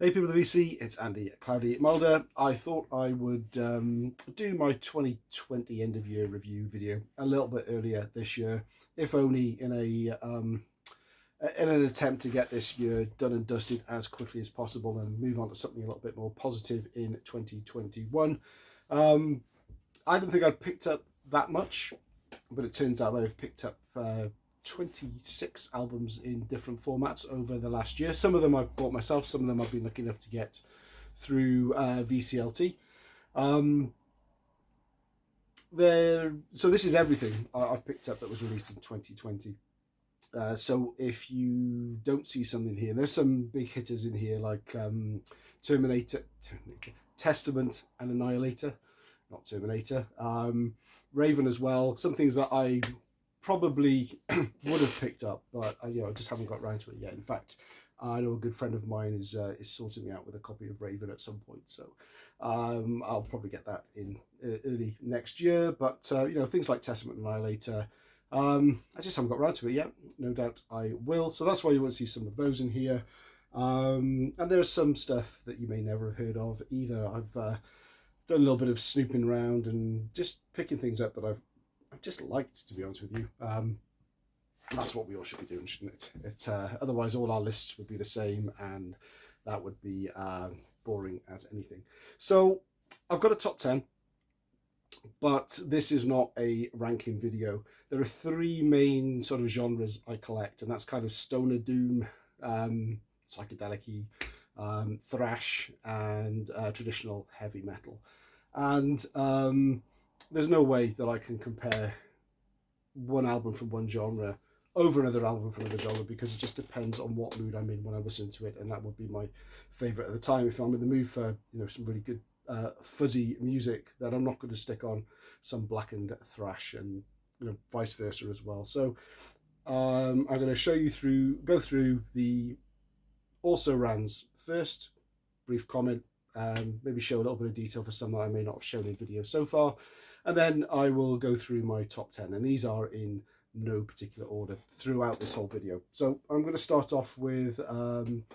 Hey people of the VC, it's Andy Cloudy Mulder. I thought I would do my 2020 end of year review video a little bit earlier this year, if only in an attempt to get this year done and dusted as quickly as possible and move on to something a little bit more positive in 2021. I don't think I'd picked up that much, but it turns out I've picked up 26 albums in different formats over the last year. Some of them I've bought myself, some of them I've been lucky enough to get through VCLT. So this is everything I've picked up that was released in 2020. So if you don't see something here, there's some big hitters in here like Terminator, Testament and Annihilator, not Terminator. Raven as well, some things that I probably would have picked up, but I just haven't got around to it yet. In fact, I know a good friend of mine is sorting me out with a copy of Raven at some point, so I'll probably get that in early next year. But things like Testament and Annihilator, I just haven't got around to it yet. No doubt I will. So that's why you won't see some of those in here. And there's some stuff that you may never have heard of either. I've done a little bit of snooping around and just picking things up that I've just liked, to be honest with you. That's what we all should be doing, shouldn't it? Otherwise all our lists would be the same and that would be boring as anything. So I've got a top 10, but this is not a ranking video. There are three main sort of genres I collect, and that's kind of stoner doom, psychedelic-y, thrash, and traditional heavy metal. And there's no way that I can compare one album from one genre over another album from another genre, because it just depends on what mood I'm in when I listen to it, and that would be my favourite at the time. If I'm in the mood for some really good fuzzy music, then I'm not going to stick on some blackened thrash, and vice versa as well. So I'm going to go through the also rans first, brief comment, maybe show a little bit of detail for some that I may not have shown in video so far, and then I will go through my top 10, and these are in no particular order throughout this whole video. So I'm going to start off with one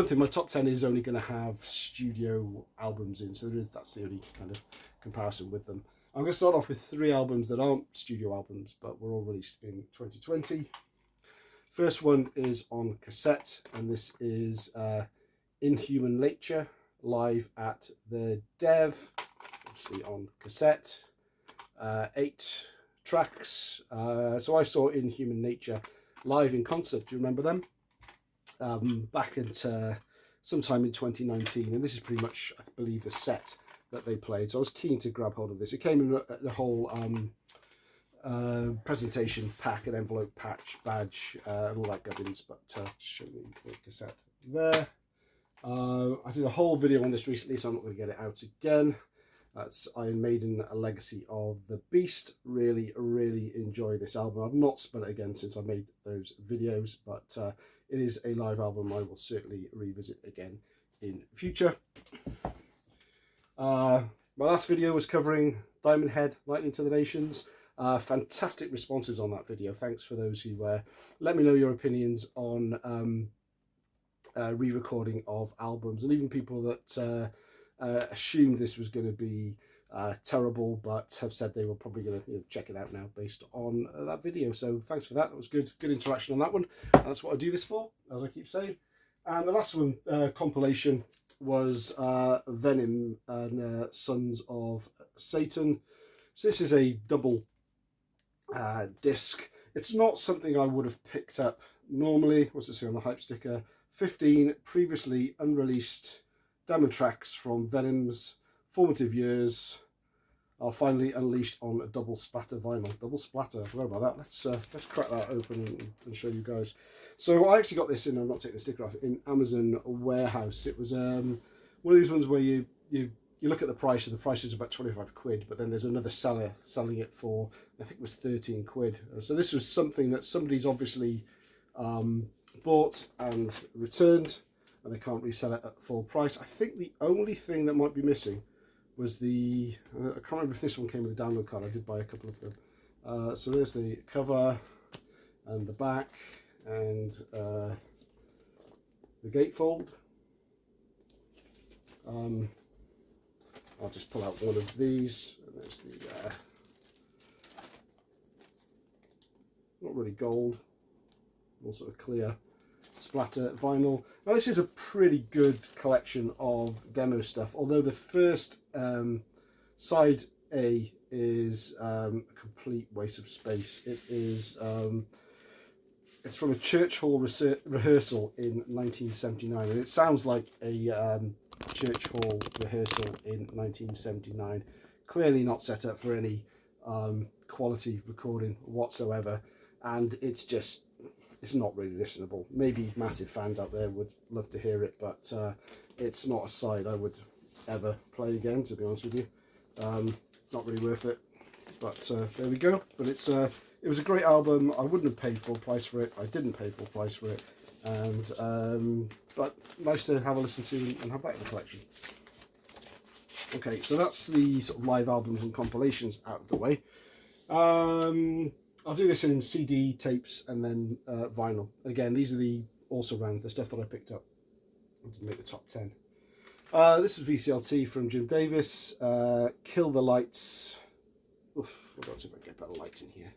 thing, my top 10 is only going to have studio albums in, so that's the only kind of comparison with them. I'm going to start off with three albums that aren't studio albums, but were all released in 2020. First one is on cassette, and this is Inhuman Nature, live at the Dev, obviously on cassette. 8 tracks. So I saw Inhuman Nature live in concert. Do you remember them? Back into sometime in 2019, and this is pretty much, I believe, the set that they played. So I was keen to grab hold of this. It came in a whole presentation pack, an envelope patch, badge, and all that gubbins. But just show me the cassette there. I did a whole video on this recently, so I'm not going to get it out again. That's Iron Maiden, A Legacy of the Beast. Really, really enjoy this album. I've not spun it again since I made those videos, but it is a live album I will certainly revisit again in future. My last video was covering Diamond Head, Lightning to the Nations. Fantastic responses on that video. Thanks for those who let me know your opinions on re-recording of albums, and even people that assumed this was going to be terrible, but have said they were probably going to check it out now based on that video. So thanks for that. That was good interaction on that one. That's what I do this for, as I keep saying. And the last one, compilation, was Venom and Sons of Satan. So this is a double disc. It's not something I would have picked up normally. What's it say on the hype sticker? 15 previously unreleased demo tracks from Venom's formative years are finally unleashed on a double splatter vinyl. Double splatter, I forgot about that. Let's crack that open and show you guys. So I actually got this in, I'm not taking the sticker off, in Amazon warehouse. It was one of these ones where you look at the price, and the price is about 25 quid, but then there's another seller selling it for, I think it was 13 quid. So this was something that somebody's obviously bought and returned, and they can't resell it at full price. I think the only thing that might be missing was I can't remember if this one came with a download card. I did buy a couple of them. So there's the cover and the back and the gatefold. I'll just pull out one of these. There's the not really gold, more sort of clear splatter vinyl. Now this is a pretty good collection of demo stuff, although the first side A is a complete waste of space. It is it's from a church hall rehearsal in 1979, and it sounds like a church hall rehearsal in 1979. Clearly not set up for any quality recording whatsoever, and it's not really listenable. Maybe massive fans out there would love to hear it, but it's not a side I would ever play again, to be honest with you. Not really worth it, but there we go. But it was a great album. I wouldn't have paid full price for it. I didn't pay full price for it, and but nice to have a listen to and have that in the collection. Okay, so that's the sort of live albums and compilations out of the way. I'll do this in CD, tapes, and then vinyl. Again, these are the also rans, the stuff that I picked up. I didn't make the top 10. This was VCLT from Jim Davis. Kill the Lights. Oof, I don't see if I can get better lights in here.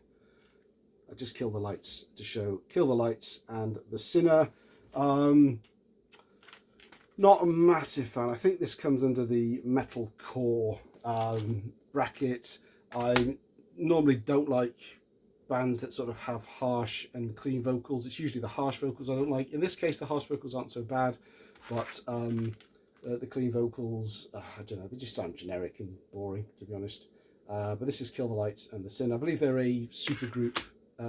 I just Kill the Lights to show Kill the Lights and The Sinner. Not a massive fan. I think this comes under the metalcore bracket. I normally don't like bands that sort of have harsh and clean vocals. It's usually the harsh vocals I don't like. In this case, the harsh vocals aren't so bad, but the clean vocals, I don't know, they just sound generic and boring, to be honest. But this is Kill the Lights and The Sin. I believe they're a super group,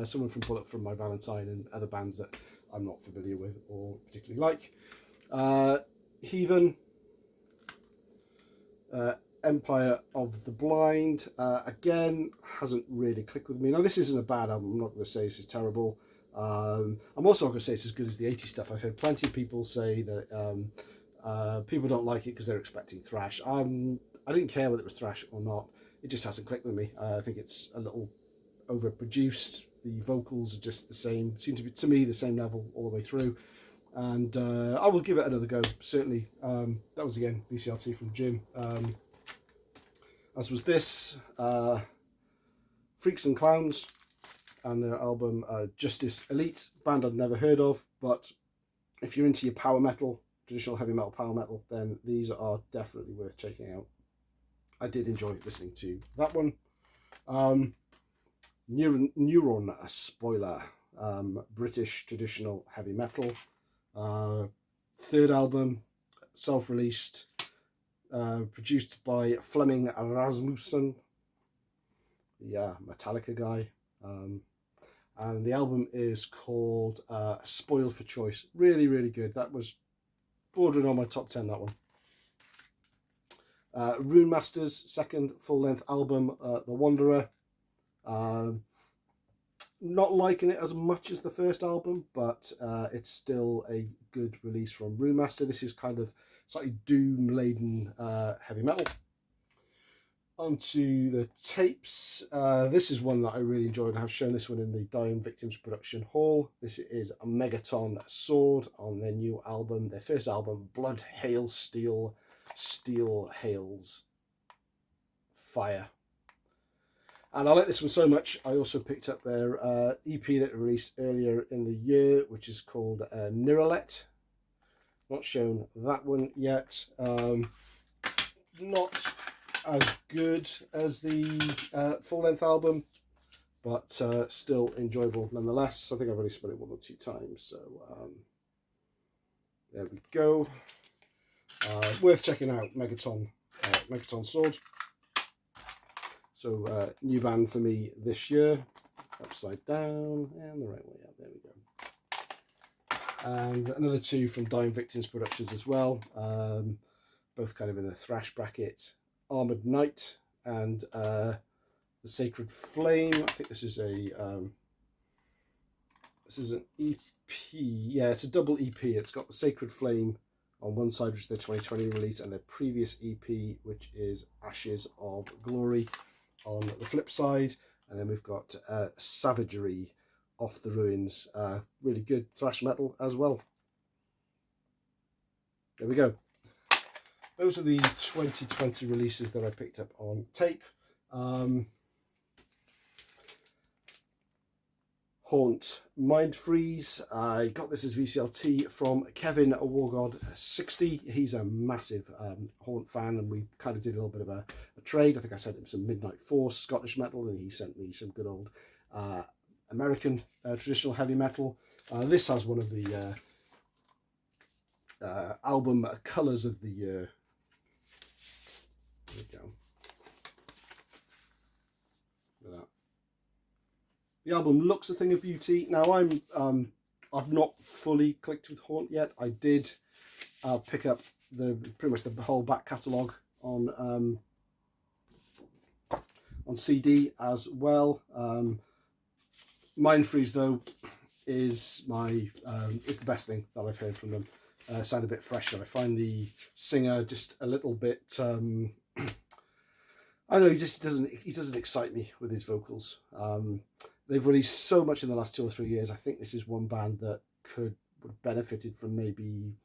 someone from Bullet from My Valentine and other bands that I'm not familiar with or particularly like. Heathen, Empire of the Blind, again, hasn't really clicked with me. Now, this isn't a bad album. I'm not going to say this is terrible. I'm also not going to say it's as good as the 80s stuff. I've heard plenty of people say that people don't like it because they're expecting thrash. I didn't care whether it was thrash or not. It just hasn't clicked with me. I think it's a little overproduced. The vocals are just the same, seem to be, to me, the same level all the way through. And I will give it another go, certainly. That was, again, VCLT from Jim. As was this, Freaks and Clowns, and their album Justice Elite, band I'd never heard of, but if you're into your power metal, traditional heavy metal power metal, then these are definitely worth checking out. I did enjoy listening to that one. Neuron Spoiler, British traditional heavy metal. Third album, self-released, produced by Flemming Rasmussen, the Metallica guy, and the album is called Spoiled for Choice. Really, really good. That was bordering on my top 10, that one. Rune Masters' second full-length album, The Wanderer. Not liking it as much as the first album, but it's still a good release from Rune Master. This is kind of slightly doom-laden heavy metal. Onto the tapes. This is one that I really enjoyed. I've shown this one in the Dying Victims production hall. This is a Megaton Sword on their new album, their first album, Blood Hails Steel, Steel Hails Fire. And I like this one so much, I also picked up their EP that they released earlier in the year, which is called Niralet. Not shown that one yet. Not as good as the full-length album, but still enjoyable nonetheless. I think I've only spun it 1 or 2 times, so there we go. Worth checking out, Megaton Sword. So new band for me this year. Upside Down and the right way up. There we go. And another 2 from Dying Victims Productions as well. Both kind of in a thrash bracket. Armored Knight and The Sacred Flame. I think this is an EP. Yeah, it's a double EP. It's got The Sacred Flame on one side, which is their 2020 release, and their previous EP, which is Ashes of Glory, on the flip side. And then we've got Savagery, Off the Ruins. Really good thrash metal as well. There we go. those are the 2020 releases that I picked up on tape. Haunt Mind Freeze. I got this as VCLT from Kevin Wargod 60. He's a massive Haunt fan, and we kind of did a little bit of a trade. I think I sent him some Midnight Force Scottish metal, and he sent me some good old American traditional heavy metal. This has one of the album colours of the year. There we go. Look at that. The album looks a thing of beauty. Now I've not fully clicked with Haunt yet. I did pick up pretty much the whole back catalogue on CD as well. Mind Freeze though is it's the best thing that I've heard from them. Sound a bit fresher. I find the singer just a little bit. I don't know, he doesn't excite me with his vocals. They've released so much in the last 2 or 3 years. I think this is one band that would have benefited from maybe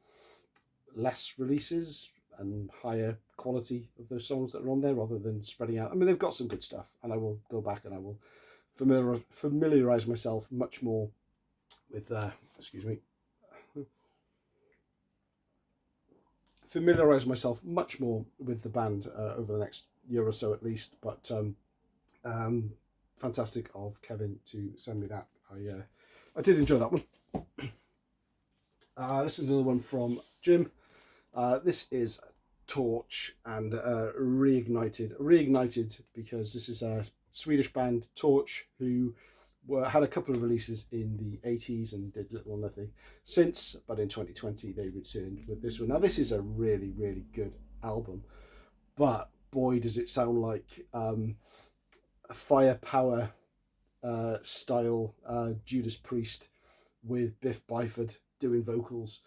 less releases and higher quality of those songs that are on there rather than spreading out. I mean, they've got some good stuff, and I will go back and I will familiarise myself much more with familiarise myself much more with the band over the next year or so at least. But fantastic of Kevin to send me that. I did enjoy that one. This is another one from Jim. This is Torch and Reignited because this is a Swedish band, Torch, who had a couple of releases in the 80s and did little or nothing since, but in 2020 they returned with this one. Now this is a really, really good album, but boy does it sound like a Firepower style Judas Priest with Biff Byford doing vocals.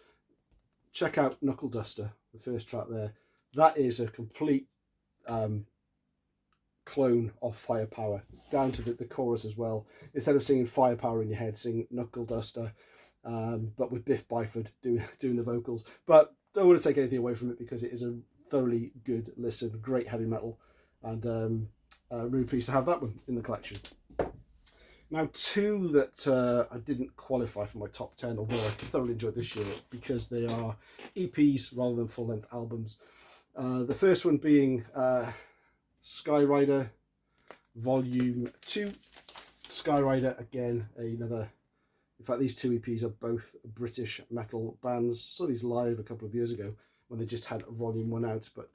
Check out Knuckle Duster, the first track there. That is a complete clone of Firepower, down to the chorus as well. Instead of singing Firepower in your head, sing Knuckle Duster, but with Biff Byford doing the vocals. But don't want to take anything away from it because it is a thoroughly good listen, great heavy metal, and really pleased to have that one in the collection. Now, two that I didn't qualify for my top 10, although I thoroughly enjoyed this year because they are EPs rather than full-length albums. The first one being Skyrider Volume 2. Skyrider, again, another... In fact, these two EPs are both British metal bands. Saw these live a couple of years ago when they just had Volume 1 out, but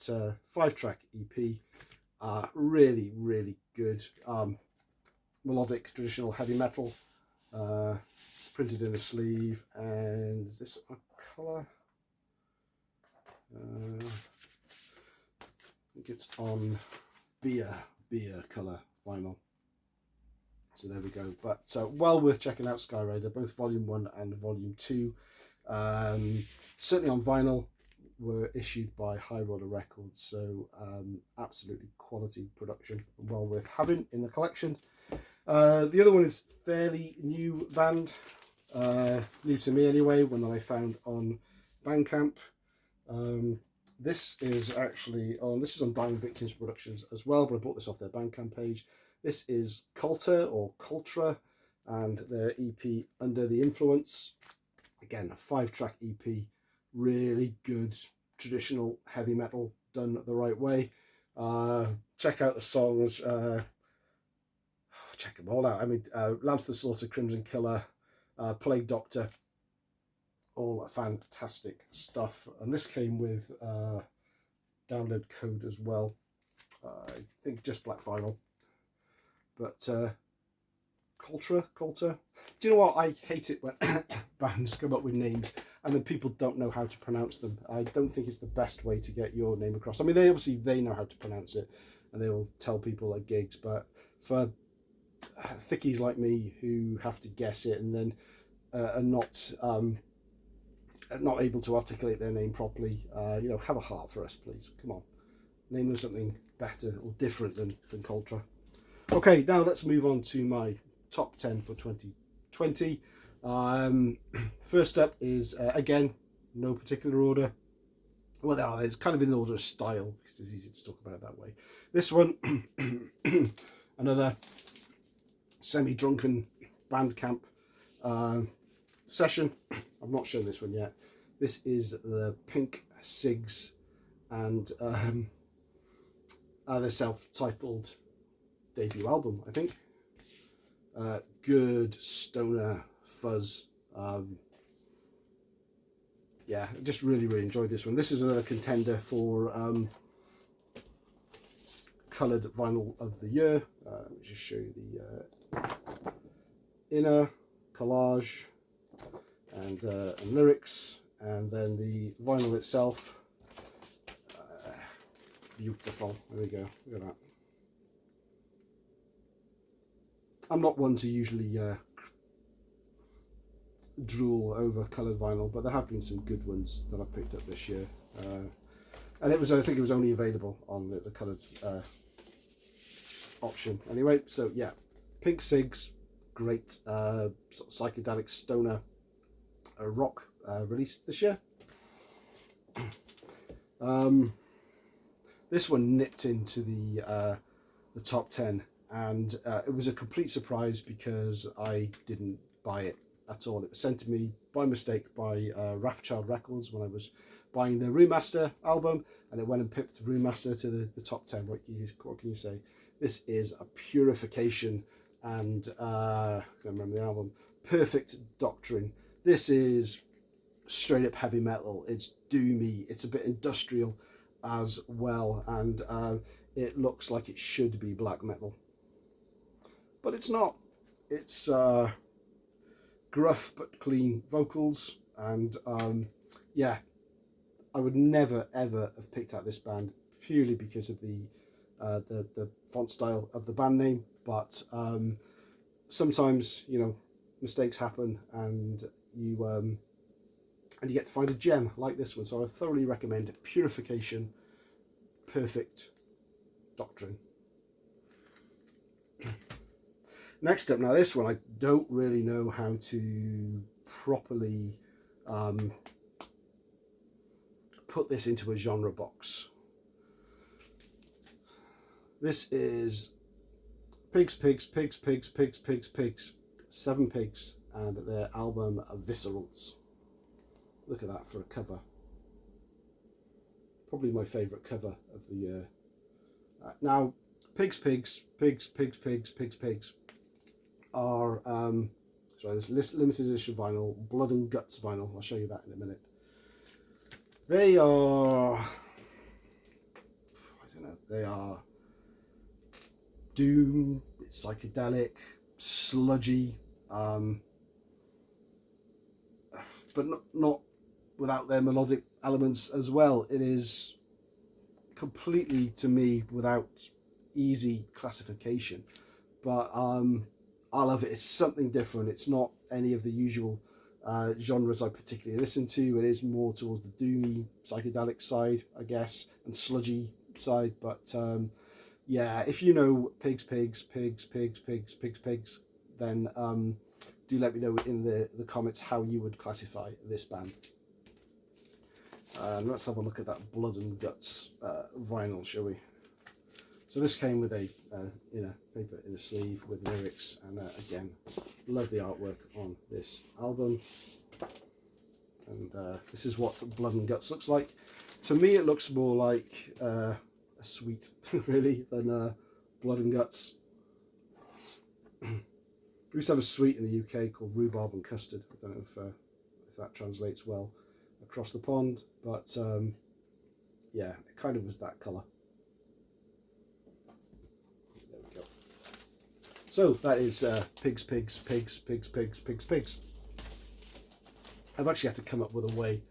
5-track EP. Really, really good. Melodic, traditional heavy metal. Printed in a sleeve. And is this a colour? I think it's on beer colour vinyl. So there we go. But well worth checking out Skyrider, both Volume 1 and Volume 2. Certainly on vinyl, were issued by High Roller Records, so absolutely quality production, well worth having in the collection. The other one is fairly new band, new to me anyway, one that I found on Bandcamp. This is on Diamond Victims Productions as well, but I bought this off their Bandcamp page. This is Culta or Cultra, and their EP Under the Influence. Again, a 5-track EP, really good traditional heavy metal done the right way. Check out the songs. Check them all out. I mean, Lamps of the Slaughter, Crimson Killer, Plague Doctor, all fantastic stuff. And this came with download code as well. I think just black vinyl. But Culta. Do you know what? I hate it when bands come up with names and then people don't know how to pronounce them. I don't think it's the best way to get your name across. I mean, they know how to pronounce it and they will tell people at gigs, but for thickies like me who have to guess it and then are not able to articulate their name properly, have a heart for us, please. Come on, name them something better or different than Cultra. Okay, now let's move on to my top 10 for 2020. First up is, again, no particular order, well, they are. It's kind of in the order of style because it's easy to talk about it that way. This one, another semi-drunken Bandcamp session. I've not shown this one yet. This is the Pink Cigs and their self-titled debut album, I think. Good stoner fuzz. Yeah, I just really enjoyed this one. This is another contender for coloured vinyl of the year. Let me just show you the inner collage and lyrics, and then the vinyl itself. Beautiful. There we go. Look at that. I'm not one to usually drool over coloured vinyl, but there have been some good ones that I've picked up this year, and I think it was only available on the coloured option anyway. So yeah, Pink Cigs, great sort of psychedelic stoner rock released this year. This one nipped into the top 10, and it was a complete surprise because I didn't buy it at all. It was sent to me by mistake by Wrathchild Records when I was buying the Remaster album, and it went and pipped Remaster to the top 10. What can you say? This is a purification, and I can't remember the album, Perfect Doctrine. This is straight up heavy metal. It's doomy. It's a bit industrial as well, and it looks like it should be black metal, but it's not. It's gruff but clean vocals, and yeah, I would never ever have picked out this band purely because of the font style of the band name, but sometimes, you know, mistakes happen, and you get to find a gem like this one. So I thoroughly recommend Purification, Perfect Doctrine. Next up, now this one I don't really know how to properly put this into a genre box. This is Pigs, 7 Pigs, and their album Viscerals. Look at that for a cover. Probably my favourite cover of the year. Now, Pigs are this limited edition vinyl, Blood and Guts vinyl. I'll show you that in a minute. They are, I don't know, they are doom, it's psychedelic, sludgy, but not without their melodic elements as well. It is completely, to me, without easy classification, but I love it. It's something different. It's not any of the usual genres I particularly listen to. It is more towards the doomy psychedelic side, I guess, and sludgy side, but yeah, if you know Pigs, then do let me know in the comments how you would classify this band. Let's have a look at that Blood and Guts vinyl, shall we? So this came with a paper in a sleeve with lyrics, and again, love the artwork on this album. And this is what Blood and Guts looks like. To me, it looks more like a sweet, really, than Blood and Guts. We used to have a sweet in the UK called rhubarb and custard. I don't know if that translates well across the pond, but yeah, it kind of was that colour. There we go. So that is Pigs. I've actually had to come up with a way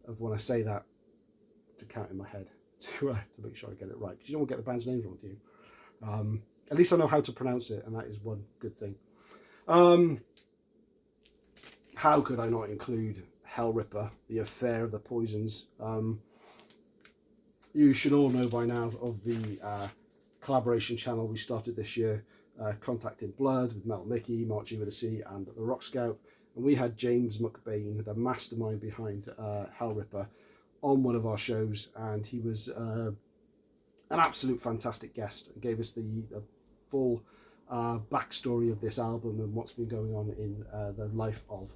of, when I say that, to count in my head to make sure I get it right, because you don't want to get the band's name wrong, do you? At least I know how to pronounce it, and that is one good thing. How could I not include Hellripper, the Affair of the Poisons? You should all know by now of the collaboration channel we started this year, Contacting Blood with Metal Mickey, Mark G with a C, and the Rock Scout. And we had James McBain, the mastermind behind Hellripper, on one of our shows, and he was an absolute fantastic guest and gave us the full backstory of this album and what's been going on in the life of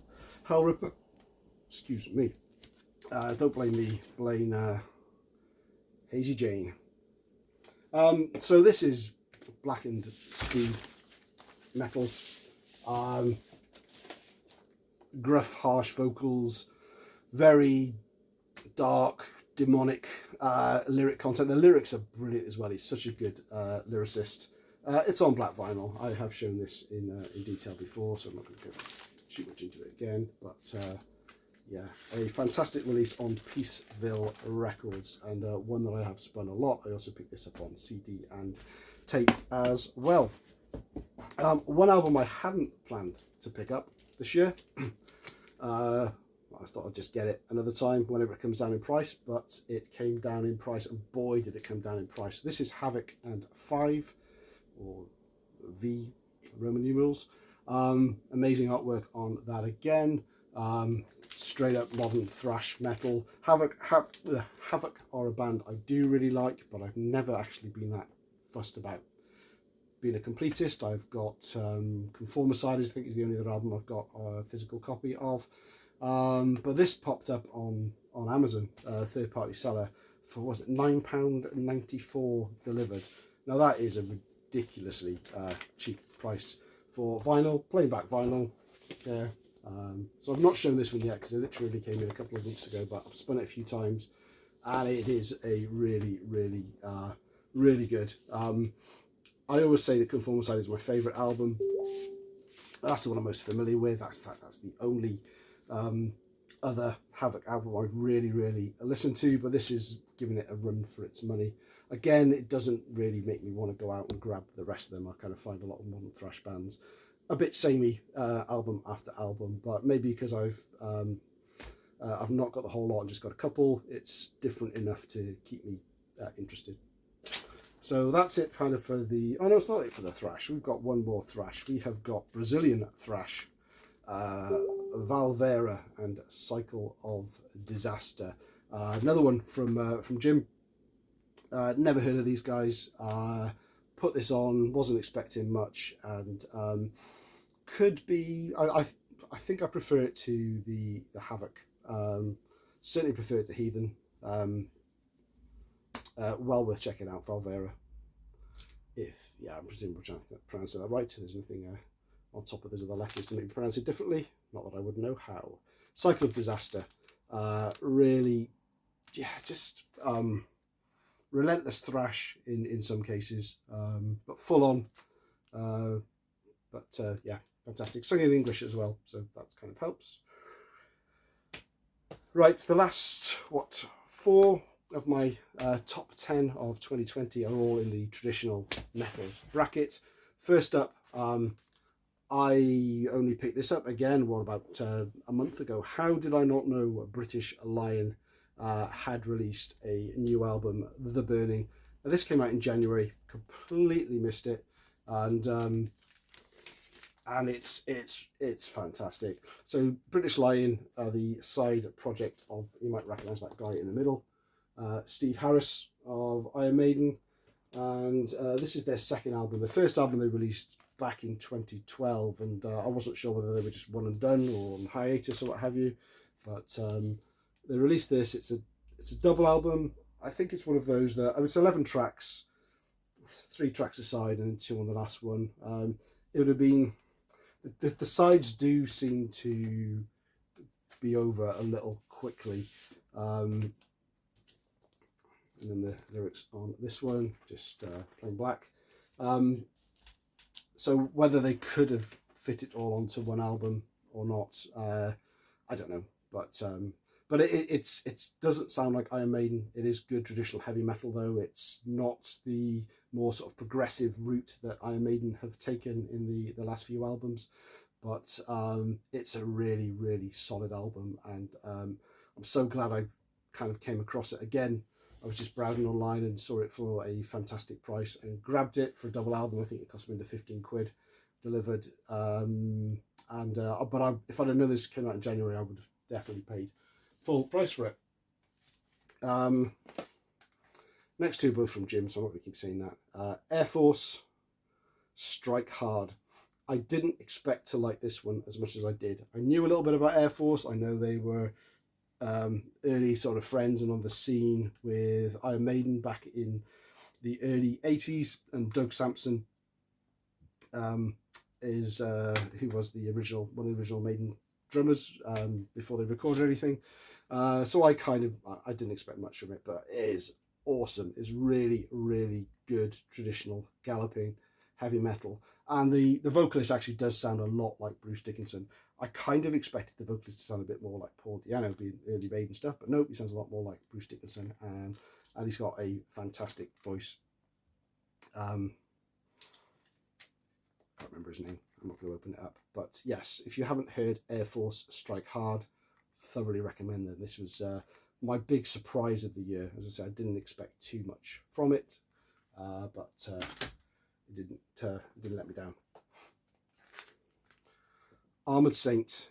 Hellripper. Excuse me. Don't blame me, blame Hazy Jane. So this is blackened speed metal. Gruff, harsh vocals, very dark, demonic lyric content. The lyrics are brilliant as well. He's such a good lyricist. It's on black vinyl. I have shown this in detail before, so I'm not going to go too much into it again. But yeah, a fantastic release on Peaceville Records, and one that I have spun a lot. I also picked this up on CD and tape as well. One album I hadn't planned to pick up this year. I thought I'd just get it another time whenever it comes down in price, but it came down in price, and boy did it come down in price. This is Havoc and 5, or V, Roman numerals. Amazing artwork on that again. Straight up modern thrash metal. Havoc are a band I do really like, but I've never actually been that fussed about being a completist. I've got Conformiciders, I think is the only other album I've got a physical copy of. But this popped up on Amazon, third-party seller, for, was it £9.94 delivered. Now that is a ridiculously cheap price for vinyl, plain black vinyl. Yeah. So I've not shown this one yet because it literally came in a couple of weeks ago, but I've spun it a few times, and it is a really, really, really good. I always say that Conformicide is my favourite album. That's the one I'm most familiar with. In fact, that's the only other Havoc album I've really, really listened to, but this is giving it a run for its money. Again, it doesn't really make me want to go out and grab the rest of them. I kind of find a lot of modern thrash bands a bit samey album after album, but maybe because I've not got the whole lot and just got a couple, it's different enough to keep me interested. So that's it kind of for the... Oh no, it's not it for the thrash. We've got one more thrash. We have got Brazilian thrash, Valvera and Cycle of Disaster. Another one from Jim. Never heard of these guys. Put this on, wasn't expecting much, and could be... I think I prefer it to the Havoc. Certainly prefer it to Heathen. Well worth checking out, Valvera. I'm presuming we're trying to pronounce that right, so there's nothing on top of those other letters to make me pronounce it differently. Not that I would know how. Cycle of Disaster. Really, yeah, just relentless thrash in some cases, but full on. Yeah, fantastic. Sung in English as well, so that kind of helps. Right, the last, 4 of my top 10 of 2020 are all in the traditional metal bracket. First up, I only picked this up again, about a month ago. How did I not know British Lion had released a new album, The Burning? Now, this came out in January, completely missed it, and it's fantastic. So British Lion are the side project of, you might recognise that guy in the middle, Steve Harris of Iron Maiden, and this is their second album. The first album they released back in 2012, and I wasn't sure whether they were just one and done or on hiatus or what have you, but they released this. It's a double album. I think it's one of those that, it's 11 tracks, 3 tracks aside and then 2 on the last one. It would have been, the sides do seem to be over a little quickly. And then the lyrics on this one, just plain black. So whether they could have fit it all onto one album or not, I don't know. But it doesn't sound like Iron Maiden. It is good traditional heavy metal though. It's not the more sort of progressive route that Iron Maiden have taken in the last few albums. But it's a really, really solid album, and I'm so glad I kind of came across it again. I was just browsing online and saw it for a fantastic price and grabbed it for a double album. I think it cost me under 15 quid delivered. If I'd have known this came out in January, I would have definitely paid full price for it. Next two both from Jim, so I'm not going to keep saying that. Air Force Strike Hard. I didn't expect to like this one as much as I did. I knew a little bit about Air Force. I know they were early sort of friends and on the scene with Iron Maiden back in the early 80s, and Doug Sampson is who was one of the original Maiden drummers before they recorded anything. So I didn't expect much from it, but it is awesome. It's really, really good traditional galloping heavy metal, and the vocalist actually does sound a lot like Bruce Dickinson. I kind of expected the vocalist to sound a bit more like Paul Di'Anno, being early Maiden stuff, but nope, he sounds a lot more like Bruce Dickinson, and he's got a fantastic voice. Can't remember his name. I'm not going to open it up, but yes, if you haven't heard Air Force Strike Hard, thoroughly recommend them. This was my big surprise of the year. As I said, I didn't expect too much from it, but it didn't let me down. Armored Saint,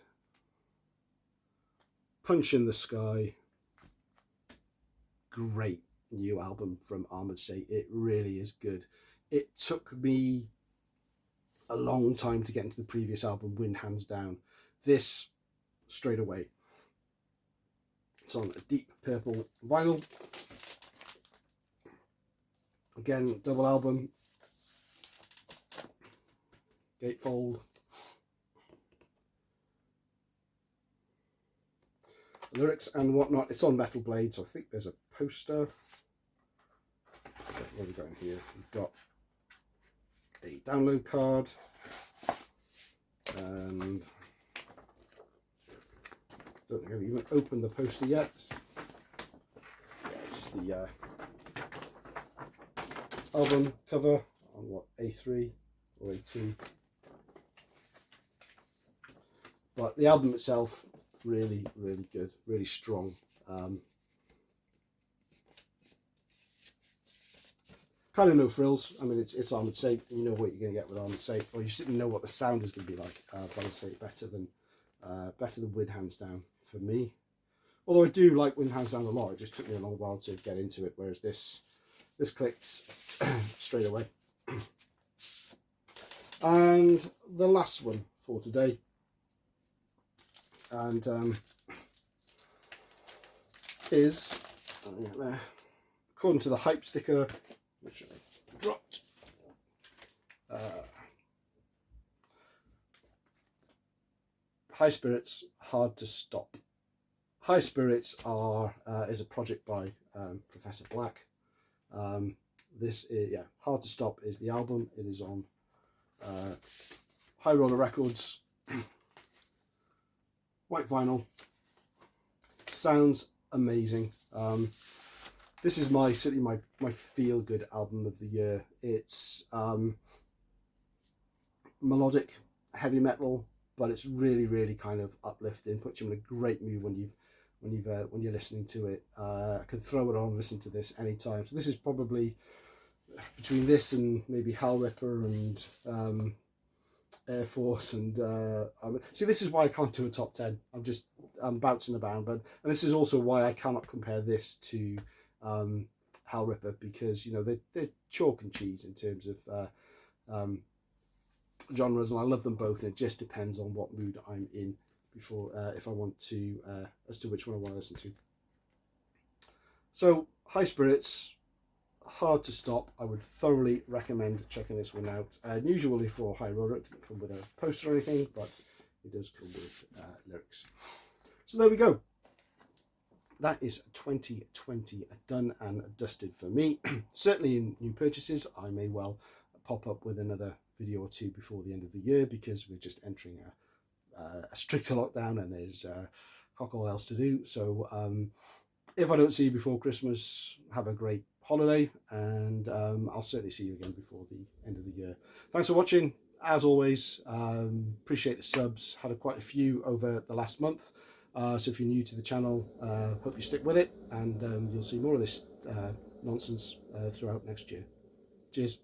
Punch in the Sky. Great new album from Armored Saint. It really is good. It took me a long time to get into the previous album, Win Hands Down. This, straight away. It's on a deep purple vinyl. Again, double album. Gatefold. Lyrics and whatnot. It's on Metal Blade, so I think there's a poster. Okay, what have we got in here? We've got a download card, and don't think I've even opened the poster yet. Yeah, just the album cover on what, A3 or A2. But the album itself, really, really good, really strong. Kind of no frills. I mean, it's Armored Saint, and you know what you're going to get with Armored Saint, or you certainly know what the sound is going to be like. But I'd say better than Win Hands Down for me. Although I do like Win Hands Down a lot, it just took me a long while to get into it. Whereas this clicked straight away. And the last one for today, and is according to the hype sticker, which I dropped, High Spirits, Hard to Stop. High Spirits is a project by Professor Black. This is, Hard to Stop is the album. It is on High Roller Records, white vinyl. Sounds amazing. This is certainly my feel good album of the year. It's melodic heavy metal, but it's really, really kind of uplifting. Puts you in a great mood when you're listening to it. I can throw it on and listen to this anytime. So this is probably between this and maybe Hell Ripper and Air Force, and see, this is why I can't do a top 10. I'm bouncing about, and this is also why I cannot compare this to Hell Ripper, because they're chalk and cheese in terms of genres, and I love them both, and it just depends on what mood I'm in before if I want to as to which one I want to listen to. So High Spirits, Hard to Stop. I would thoroughly recommend checking this one out. Usually for High Roller, it doesn't come with a poster or anything, but it does come with lyrics. So there we go. That is 2020 done and dusted for me. Certainly in new purchases, I may well pop up with another video or two before the end of the year, because we're just entering a stricter lockdown and there's cock all else to do. So if I don't see you before Christmas, have a great holiday, and I'll certainly see you again before the end of the year. Thanks for watching. As always, appreciate the subs. Had quite a few over the last month. So if you're new to the channel, hope you stick with it, and you'll see more of this nonsense throughout next year. Cheers.